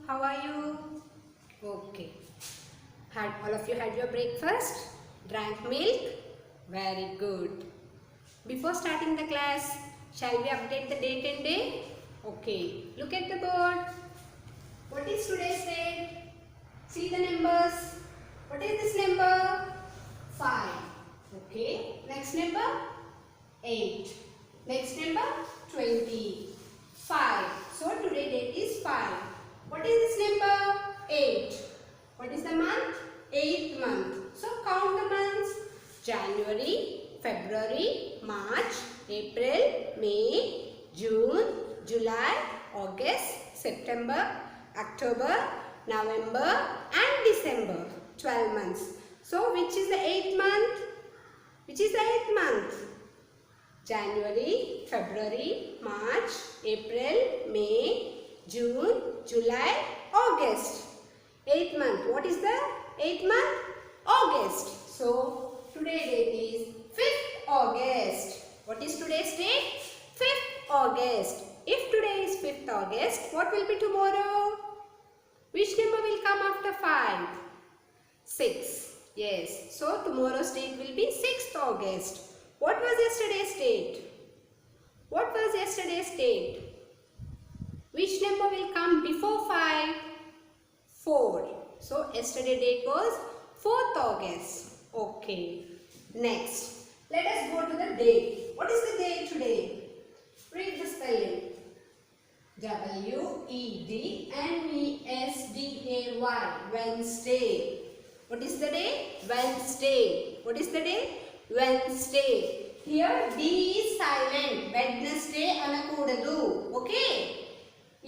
How are you? Okay. Had all of you had your breakfast? Drank milk? Very good. Before starting the class, shall we update the date and day? Okay. Look at the board. What is today's date? See the numbers. What is this number? 5. Okay. Next number? 8. Next number? 20. 5. So today date is 5. What is this number? 8. What is the month? 8th month. So count the months. January, February, March, April, May, June, July, August, September, October, November and December. 12 months. So which is the 8th month? Which is the 8th month? January, February, March, April, May, June, July, August. 8th month. What is the 8th month? August. So today date is 5th August. What is today's date? 5th August. If today is 5th August, what will be tomorrow? Which number will come after 5? 6. Yes. So tomorrow's date will be 6th August. What was yesterday's date? What was yesterday's date? Which number will come before 5? 4. So yesterday date was 4th August. Okay. Next, let us go to the date. What is the date today? Read the spelling. W-E-D-N-E-S-D-A-Y. Wednesday. What is the day? Wednesday. What is the day? Wednesday. Here D is silent. Wednesday anakudadu. Okay.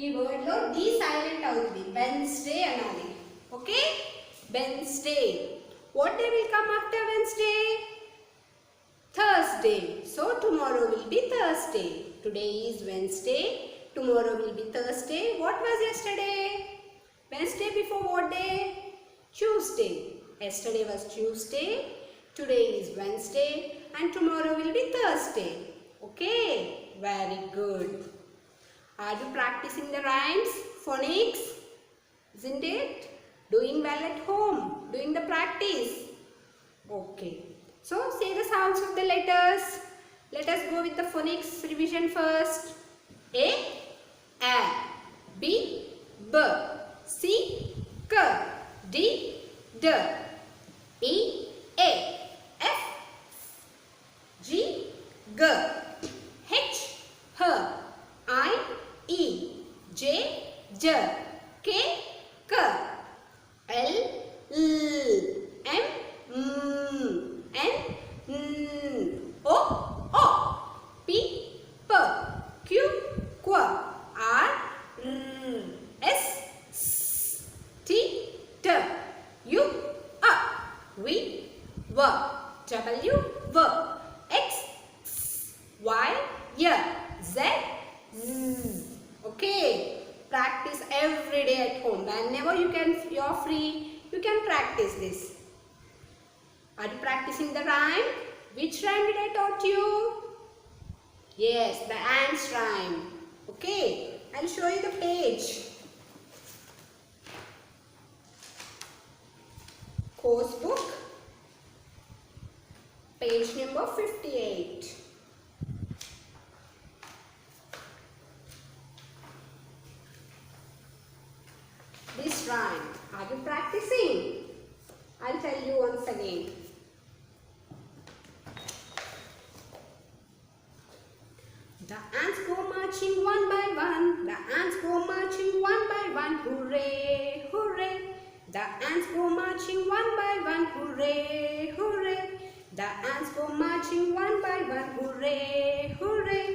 ఈ word లో D silent అవుతుంది. Wednesday అనాలి. Okay? Wednesday. What day will come after Wednesday? Thursday. So tomorrow will be Thursday. Today is Wednesday. Tomorrow will be Thursday. What was yesterday? Wednesday before what day? Tuesday. Yesterday was Tuesday. Today is Wednesday. And tomorrow will be Thursday. Okay? Very good. Are you practicing the rhymes? Phonics? Isn't it? Doing well at home. Doing the practice. Okay. So say the sounds of the letters. Let us go with the phonics revision first. A, B, B, C, K, D, D, E, A, F, G, G, H, H, I, E, J, J, K, K, L, L, M, N, O, O, P, P, Q, Q, R, S, T, T, U, V, W, W, W, X, Y, Z, Z. Okay. Practice every day at home. Whenever you're free, you can practice this. Are you practicing the rhyme? Which rhyme did I taught you? Yes, the ants rhyme. Okay, I'll show you the page. Course book, page number 58. This rhyme. Are you practicing? I'll tell you once again. The ants go marching one by one. The ants go marching one by one. Hooray, hooray. The ants go marching one by one. Hooray, hooray. The ants go marching one by one. Hooray, hooray.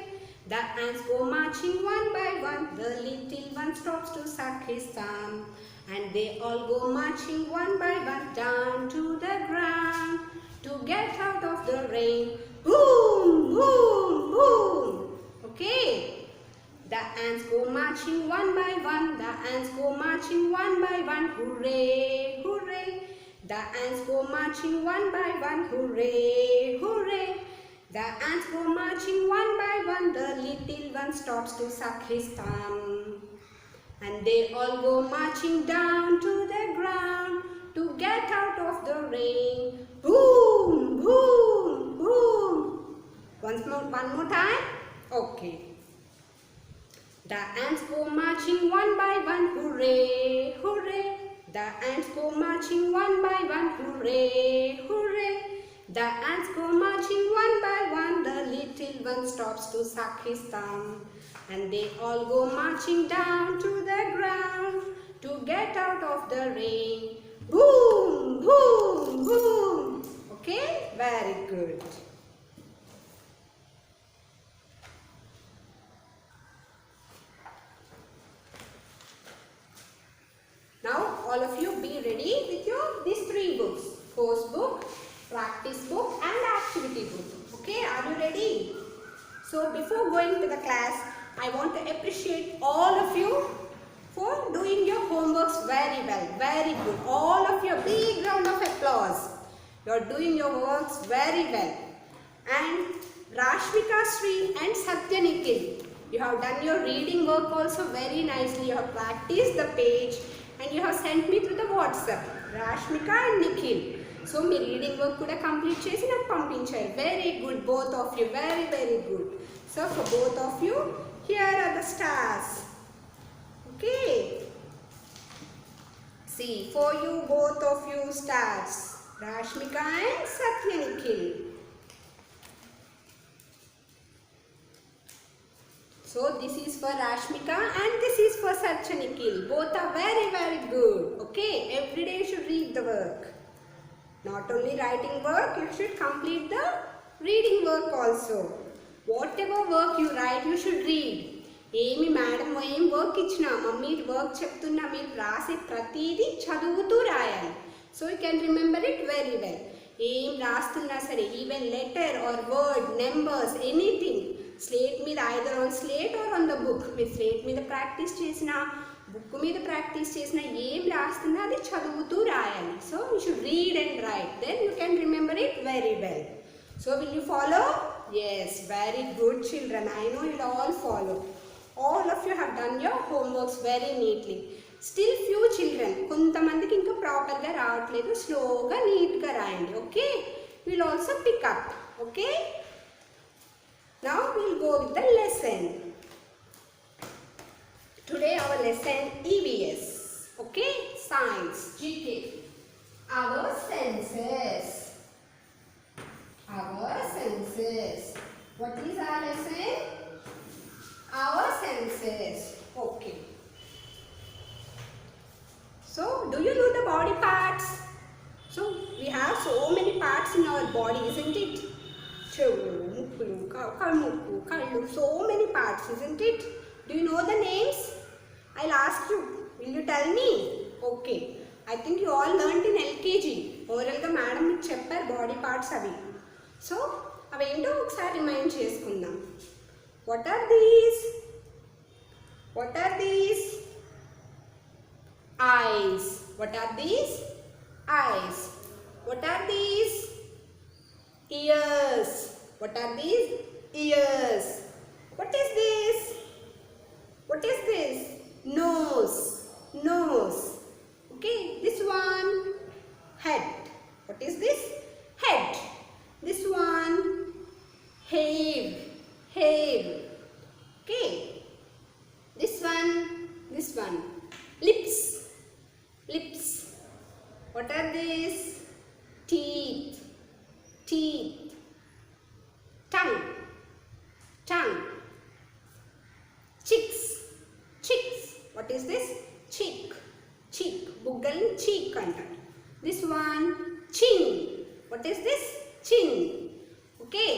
The ants go marching one by one. The little one stops to suck his thumb. And they all go marching one by one down to the ground to get out of the rain. Boom, boom, boom. Okay. The ants go marching one by one. The ants go marching one by one. Hooray, hooray. The ants go marching one by one. Hooray, hooray. The ants go marching one by one. The little one stops to suck his thumb. And and they all go marching down to the ground to get out of the rain. Boom, boom, boom. One more time. Okay. The ants go marching one by one, hooray, hooray. The ants go marching one by one, hooray, hooray. The ants go marching one by one, the little one stops to suck his thumb. And they all go marching down to the ground to get out of the rain. Boom, boom, boom. Okay, very good. Now all of you be ready with these three books. Course book, practice book and activity book. Okay, are you ready? So before going to the class, I want to appreciate all of you for doing your homeworks very well. Very good. All of you, big round of applause. You are doing your works very well. And Rashmika Sri and Satya Nikhil, you have done your reading work also very nicely. You have practiced the page and you have sent me through the WhatsApp. Rashmika and Nikhil. So, my reading work kuda complete chesi naku pampincharu. Very good, both of you. Very, very good. So, for both of you, here are the stars. Okay. See, for you, both of you, stars. Rashmika and Satya Nikhil. So this is for Rashmika and this is for Satya Nikhil. Both are very, very good. Okay, every day you should read the work. Not only writing work, you should complete the reading work also. Whatever work you write, you should read. ఏమి madam ఏం work ఇచ్చినా mummy work చెప్తున్నా మీరు రాసే ప్రతిదీ చదువుతూ రాయాలి. So you can remember it very well. ఏం రాస్తున్నా సరే, even letter or word, numbers, anything slate మీద, either on slate or on the book. మీరు స్లేట్ మీద ప్రాక్టీస్ చేసినా, బుక్ మీద ప్రాక్టీస్ చేసినా, ఏం రాస్తున్నా అది చదువుతూ రాయాలి. So you should read and write, then you can remember it very well. So will you follow? Yes, very good children. I know you'll all follow. All of you have done your homeworks very neatly. Still few children, కొంతమందికి ఇంకా ప్రాపర్గా రావట్లేదు, స్లోగా నీట్గా రాయండి. Okay, we'll also pick up. Okay, now we'll go with the lesson. Today our lesson EVS. Okay, science, GK. Our senses. Our senses. What is our lesson? Our senses. Okay. So, do you know the body parts? So, we have so many parts in our body, isn't it? So many parts, isn't it? Do you know the names? I'll ask you. Will you tell me? Okay. I think you all learned in LKG. Oral ga madam మీకు చెప్పారు body parts అవి. So అవి ఏంటో ఒకసారి remind చేసుకుందాం. What are these? What are these? Eyes. What are these? Eyes. What are these? Ears. What are these? Ears. What is this? What is this? Nose. Nose. Okay, this one, head. What is this? Head. This one, hair. Hair. Okay. This one, lips. Lips. What are these? Teeth. Teeth. Tongue. Tongue. Cheeks. Cheeks. What is this? Cheek. Cheek. Buggalni cheek antaru. This one, chin. What is this? Chin. Okay.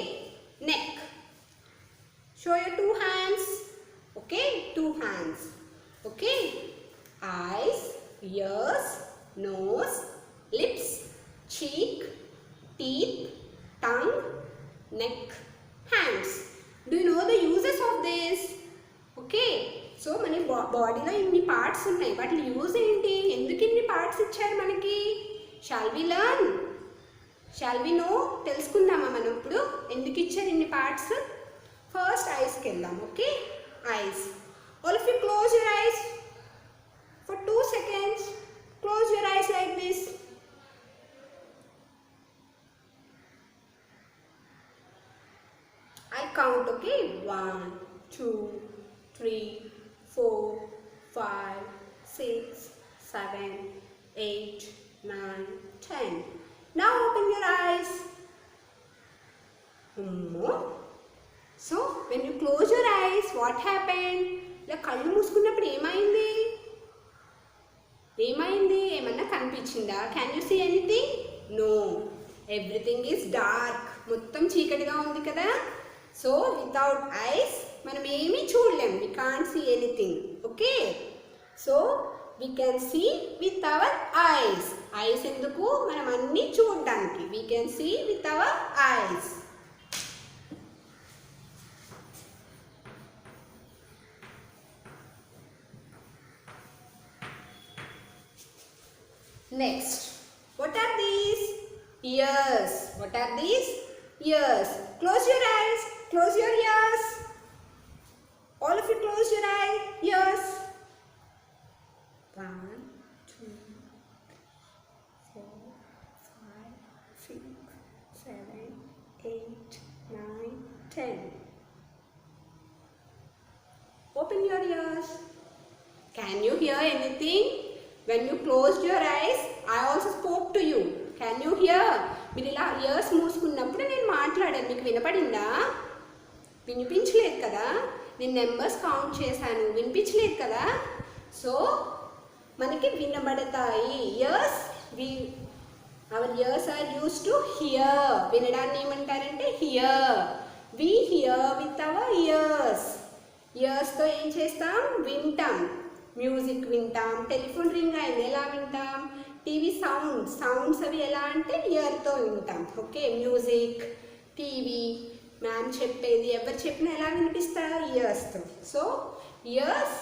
Neck. Show your two hands. Okay. Two hands. Okay. Eyes, ears, nose, lips, cheek, teeth, tongue, neck, hands. Do you know the uses of this? Okay. So మన బాడీలో ఇన్ని parts ఉన్నాయి, వాటి use ఏంటి, ఎందుకు ఇన్ని parts ఇచ్చారు మనకి? Shall we learn? Shall we know? తెలుసుకుందామా మనం ఇప్పుడు ఎందుకు ఇచ్చారు ఇన్ని పార్ట్స్? ఫస్ట్ ఐస్కి వెళ్దాం. Okay, ice. All of you close your eyes. 1, 2, 3, 4, 5, 6, 7, 8, 9, 10. Now open your eyes. So when you close your eyes, what happened? ఇలా కళ్ళు మూసుకున్నప్పుడు ఏమైంది? ఏమన్నా కనిపించిందా? Can you see anything? No. Everything is dark. మొత్తం చీకటిగా ఉంది కదా? So without eyes మనం ఏమీ చూడలేం. We can't see anything. Okay? So we can see with our eyes. Eyes ఎందుకు? మనం అన్నీ చూడడానికి. We can see with our eyes. Next, what are these? Ears. What are these? Ears. Close your eyes. Close your ears. All of you close your eye. Ears. 1, 2, 4, 5, 6, 7, 8, 9, 10. Open your ears. Can you hear anything? When you closed your eyes, I also spoke to you. Can you hear? మీరు ఇలా years మూసుకున్నప్పుడు నేను మాట్లాడాను. మీకు వినపడిందా? వినిపించలేదు కదా? నేను numbers count చేశాను. వినిపించలేదు కదా? సో మనకి వినబడతాయి. Ears our ears are use to hear. వినడాన్ని ఏమంటారంటే hear. We hear with our ears. ఇయర్స్తో ఏం చేస్తాం? వింటాం. మ్యూజిక్ వింటాం. టెలిఫోన్ రింగ్ అయింది, ఎలా వింటాం? టీవీ సౌండ్స్ అవి ఎలా అంటే ఇయర్తో వింటాం. ఓకే, మ్యూజిక్, టీవీ, మ్యామ్ చెప్పేది ఎవరు చెప్పినా ఎలా వినిపిస్తారు? ఇయర్స్తో. So ears,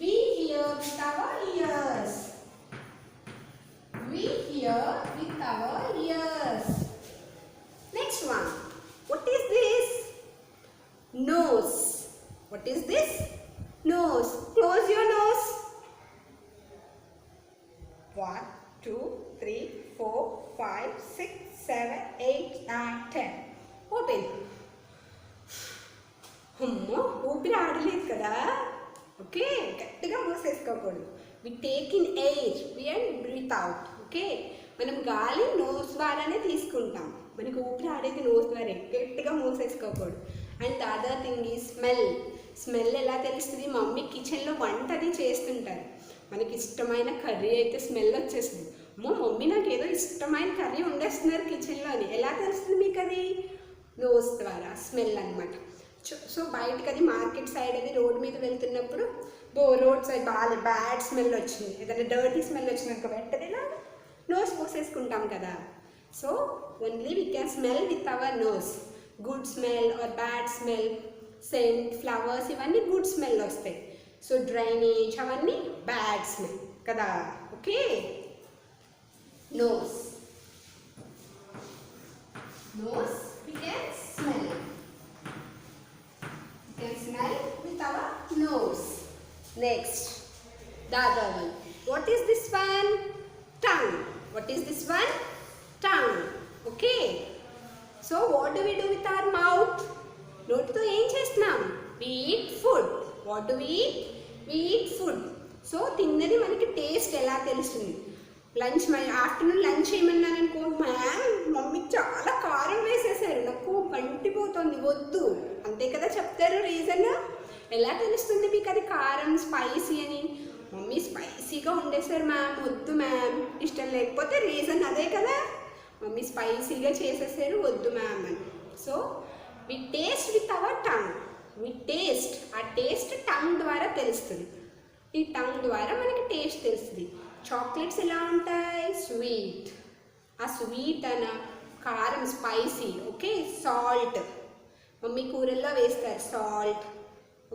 we hear with our ears. We hear with our ears. Next one, what is this? Nose. What is this? Nose. Close your nose. 1, 2, 3, 4, 5, 6, 7, 8, 9, 10. Open. ఊపిరి ఆడలేదు కదా? ఓకే, గట్టిగా మూసేసుకోకూడదు. We take in air and breathe out. Okay, మనం గాలి nose ద్వారానే తీసుకుంటాం. మనకి ఊపిరి ఆడేది నోస్ ద్వారా. గట్టిగా మూసేసుకోకూడదు. అండ్ ద అదర్ థింగ్ ఈ స్మెల్. స్మెల్ ఎలా తెలుస్తుంది? మమ్మీ కిచెన్లో వంట అది చేస్తుంటారు. మనకి ఇష్టమైన కర్రీ అయితే స్మెల్ వచ్చేస్తుంది. మమ్మీ నాకు ఏదో ఇష్టమైన కర్రీ వండేస్తున్నారు కిచెన్లో అని. ఎలా తెలుస్తుంది మీకు అది? నోస్ ద్వారా స్మెల్ అనమాట. సో బయటకు అది మార్కెట్ సైడ్ అది రోడ్ మీద వెళ్తున్నప్పుడు రోడ్ సైడ్ బాగా బ్యాడ్ స్మెల్ వచ్చింది, ఏదైనా డర్టీ స్మెల్ వచ్చిందనుకో వెంటనే నోస్ మూసేసుకుంటాం కదా. So only we can smell with our nose. Good smell or bad smell, scent, flowers ఇవన్నీ గుడ్ స్మెల్ వస్తాయి. సో డ్రైనేజ్ అవన్నీ బ్యాడ్ స్మెల్ కదా. Okay, nose. Nose we can smell. We can smell with our nose. Next, the other one. What is this one? Tongue. What is this one? Tongue. Okay. So what do we do with our mouth? నోటితో ఏం చేస్తున్నాం? we eat food. what do we eat? we eat food. So తిన్నది మనకి taste ఎలా తెలుస్తుంది? Lunch afternoon lunch చేయమన్నాను అనుకో, mummy చాలా కారం వేసేసారు, నాకు కంటిపోతుంది, వద్దు, అంతే కదా చెప్తారు రీజన్. ఎలా తెలుస్తుంది మీకు అది కారం స్పైసీ అని? మమ్మీ స్పైసీగా వండేశారు మ్యామ్, వద్దు మ్యామ్, ఇష్టం లేకపోతే రీజన్ అదే కదా. మమ్మీ స్పైసీగా చేసేసారు, వద్దు మ్యామ్ అని. So we taste with our tongue. We taste, ఆ టేస్ట్ టంగ్ ద్వారా తెలుస్తుంది. ఈ టంగ్ ద్వారా మనకి టేస్ట్ తెలుస్తుంది. చాక్లెట్స్ ఎలా ఉంటాయి? స్వీట్. ఆ స్వీట్ అన్న కారం స్పైసీ. ఓకే, సాల్ట్, మమ్మీ కూరల్లో వేస్తారు సాల్ట్.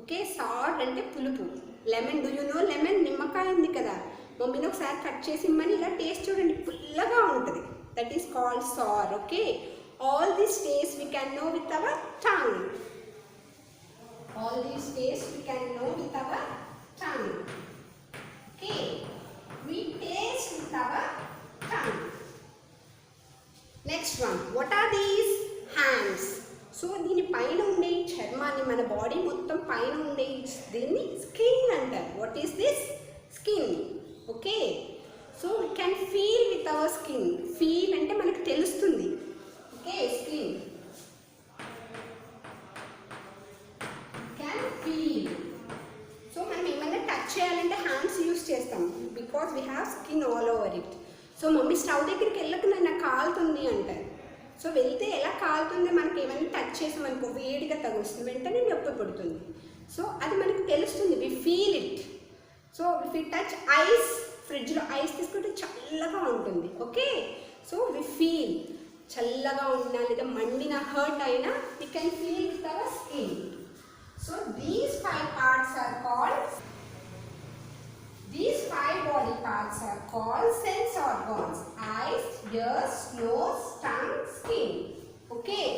ఓకే, సాల్ట్ అంటే పులుపు. Lemon, do you know lemon? నిమ్మకాయ ఉంది కదా, మమ్మీని ఒకసారి కట్ చేసి ఇమ్మని, ఇలా టేస్ట్ చూడండి, పుల్లగా ఉంటుంది. That is called sir. Okay, all these tastes we can know with our tongue. All these tastes we can know with our tongue. Okay, we taste with our tongue. Next one, what are these? Hands. So దీని పైన ఉండే ఈ చర్మాన్ని, మన body మొత్తం పైన ఉండే దీన్ని స్కిన్ అంటారు. What is this? Skin. Okay, so we can feel with our skin. Feel అంటే మనకు తెలుస్తుంది. Okay, skin can feel. So మనం ఏమైనా టచ్ చేయాలంటే హ్యాండ్స్ యూస్ చేస్తాం because we have skin all over it. So mummy stove దగ్గరికి వెళ్ళకుండా నాకు కాలుతుంది అంటారు. సో వెళ్తే ఎలా కాలుతుంది, మనకి ఏమైనా టచ్ చేసామనుకో వేడిగా తగులుతుంది, వెంటనే నొప్పి పడుతుంది. సో అది మనకు తెలుస్తుంది, we feel it. So if we touch ice, ఫ్రిడ్జ్లో ఐస్ తీసుకుంటే చల్లగా ఉంటుంది. ఓకే, సో వి ఫీల్ చల్లగా ఉన్నా లేదా మండిన హర్ట్ అయినా we can feel with our skin. So these 5 parts are called, these 5 body parts are called sense organs: eyes, ears, nose, tongue, skin. Okay,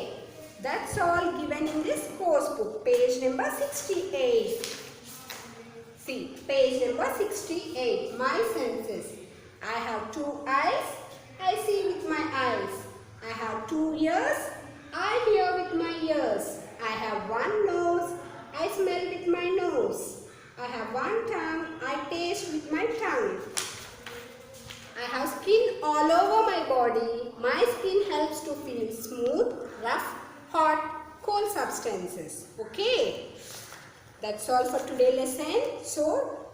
that's all given in this course book, page number 68. See, page number 68. My senses: I have 2 eyes, I see with my eyes. I have 2 ears, I hear with my ears. I have 1 nose, I smell with my nose. I have 1 tongue, I taste with my tongue. I have skin all over my body. My skin helps to feel smooth, rough, hot, cold substances. Okay, that's all for today's lesson. So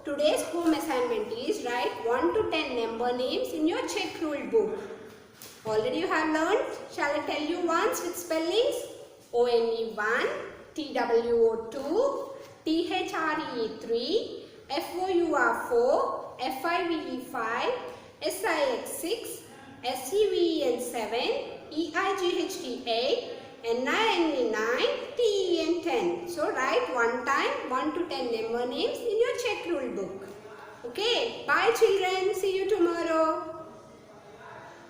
today's home assignment is write 1 to 10 number names in your check rule book. Already you have learned. Shall I tell you once with spellings? ONE 1, TWO 2, THRE 3, FOUR 4, FIVE 5, SIX 6, SEVEN 7, EIGHT 8, NINE 9, TEN 10. So write one time 1 to 10 number names in your check rule book. Okay, bye children. See you tomorrow.